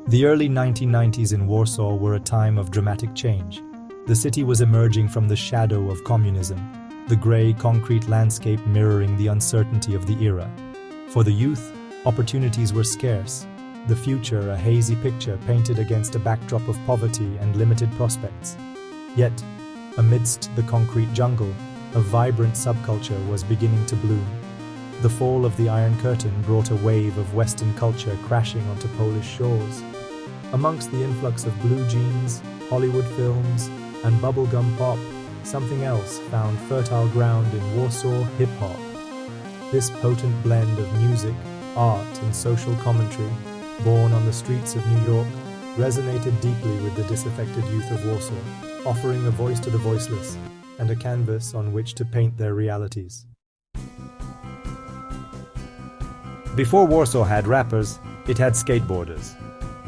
The early 1990s in Warsaw were a time of dramatic change. The city was emerging from the shadow of communism, the grey concrete landscape mirroring the uncertainty of the era. For the youth, opportunities were scarce, the future a hazy picture painted against a backdrop of poverty and limited prospects. Yet, amidst the concrete jungle, a vibrant subculture was beginning to bloom. The fall of the Iron Curtain brought a wave of Western culture crashing onto Polish shores. Amongst the influx of blue jeans, Hollywood films, and bubblegum pop, something else found fertile ground in Warsaw hip-hop. This potent blend of music, art, and social commentary, born on the streets of New York, resonated deeply with the disaffected youth of Warsaw, offering a voice to the voiceless and a canvas on which to paint their realities. Before Warsaw had rappers, it had skateboarders.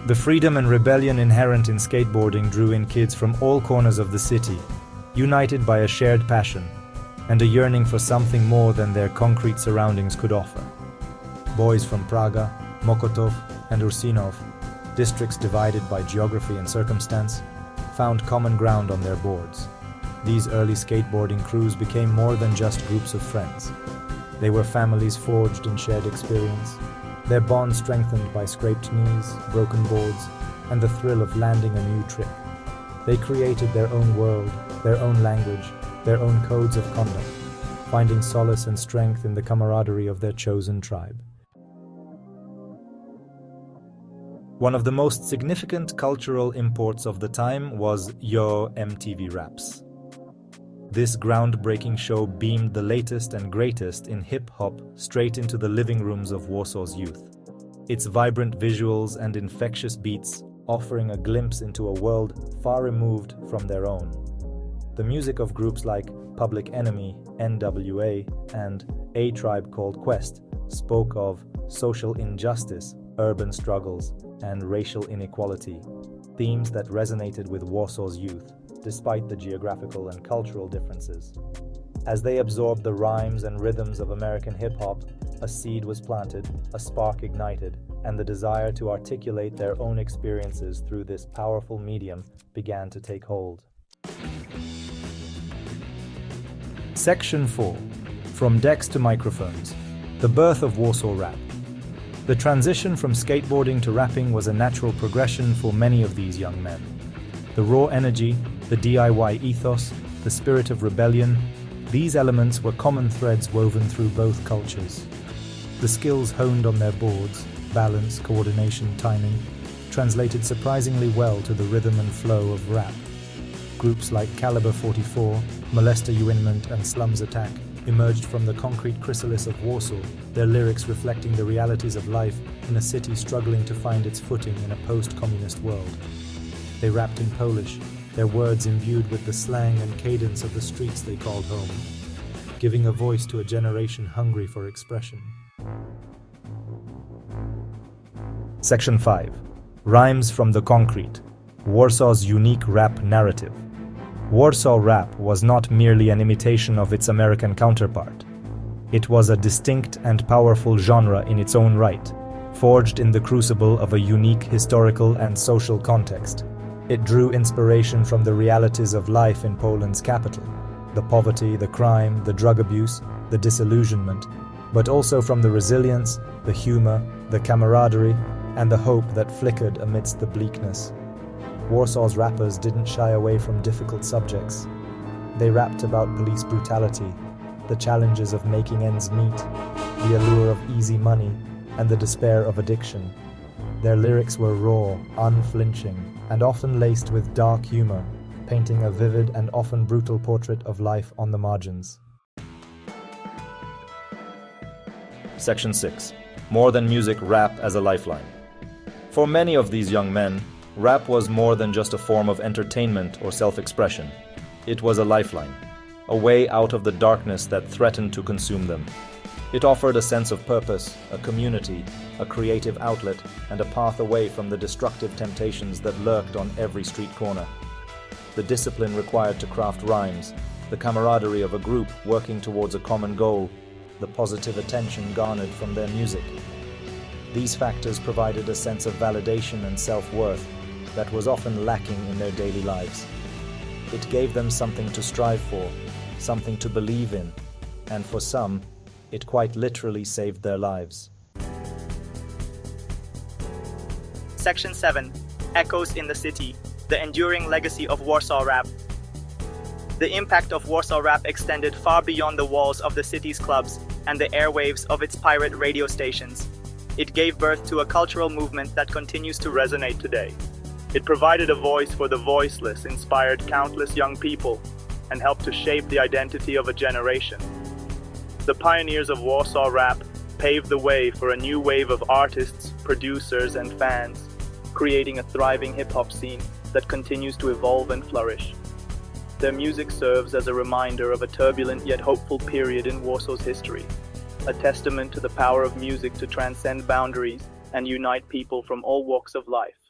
The freedom and rebellion inherent in skateboarding drew in kids from all corners of the city, united by a shared passion and a yearning for something more than their concrete surroundings could offer. Boys from Praga, Mokotów, and Ursinów, districts divided by geography and circumstance, found common ground on their boards. These early skateboarding crews became more than just groups of friends. They were families forged in shared experience, their bond strengthened by scraped knees, broken boards, and the thrill of landing a new trick. They created their own world, their own language, their own codes of conduct, finding solace and strength in the camaraderie of their chosen tribe. One of the most significant cultural imports of the time was Yo MTV Raps. This groundbreaking show beamed the latest and greatest in hip-hop straight into the living rooms of Warsaw's youth. Its vibrant visuals and infectious beats offering a glimpse into a world far removed from their own. The music of groups like Public Enemy, NWA, and A Tribe Called Quest spoke of social injustice, urban struggles, and racial inequality, themes that resonated with Warsaw's youth, despite the geographical and cultural differences. As they absorbed the rhymes and rhythms of American hip-hop, a seed was planted, a spark ignited, and the desire to articulate their own experiences through this powerful medium began to take hold. Section 4. From Decks to Microphones. The birth of Warsaw Rap. The transition from skateboarding to rapping was a natural progression for many of these young men. The raw energy, the DIY ethos, the spirit of rebellion, these elements were common threads woven through both cultures. The skills honed on their boards, balance, coordination, timing, translated surprisingly well to the rhythm and flow of rap. Groups like Caliber 44, Molester Uinment, and Slums Attack emerged from the concrete chrysalis of Warsaw, their lyrics reflecting the realities of life in a city struggling to find its footing in a post-communist world. They rapped in Polish, their words imbued with the slang and cadence of the streets they called home, giving a voice to a generation hungry for expression. Section 5. Rhymes from the Concrete. Warsaw's unique rap narrative. Warsaw rap was not merely an imitation of its American counterpart. It was a distinct and powerful genre in its own right, forged in the crucible of a unique historical and social context. It drew inspiration from the realities of life in Poland's capital, the poverty, the crime, the drug abuse, the disillusionment, but also from the resilience, the humor, the camaraderie, and the hope that flickered amidst the bleakness. Warsaw's rappers didn't shy away from difficult subjects. They rapped about police brutality, the challenges of making ends meet, the allure of easy money, and the despair of addiction. Their lyrics were raw, unflinching, and often laced with dark humor, painting a vivid and often brutal portrait of life on the margins. Section 6. More than music, rap as a lifeline. For many of these young men, rap was more than just a form of entertainment or self-expression. It was a lifeline, a way out of the darkness that threatened to consume them. It offered a sense of purpose, a community, a creative outlet, and a path away from the destructive temptations that lurked on every street corner. The discipline required to craft rhymes, the camaraderie of a group working towards a common goal, the positive attention garnered from their music. These factors provided a sense of validation and self-worth that was often lacking in their daily lives. It gave them something to strive for, something to believe in, and for some, it quite literally saved their lives. Section 7. Echoes in the City, the enduring legacy of Warsaw rap. The impact of Warsaw rap extended far beyond the walls of the city's clubs and the airwaves of its pirate radio stations. It gave birth to a cultural movement that continues to resonate today. It provided a voice for the voiceless, inspired countless young people, and helped to shape the identity of a generation. The pioneers of Warsaw rap paved the way for a new wave of artists, producers, and fans, creating a thriving hip-hop scene that continues to evolve and flourish. Their music serves as a reminder of a turbulent yet hopeful period in Warsaw's history, a testament to the power of music to transcend boundaries and unite people from all walks of life.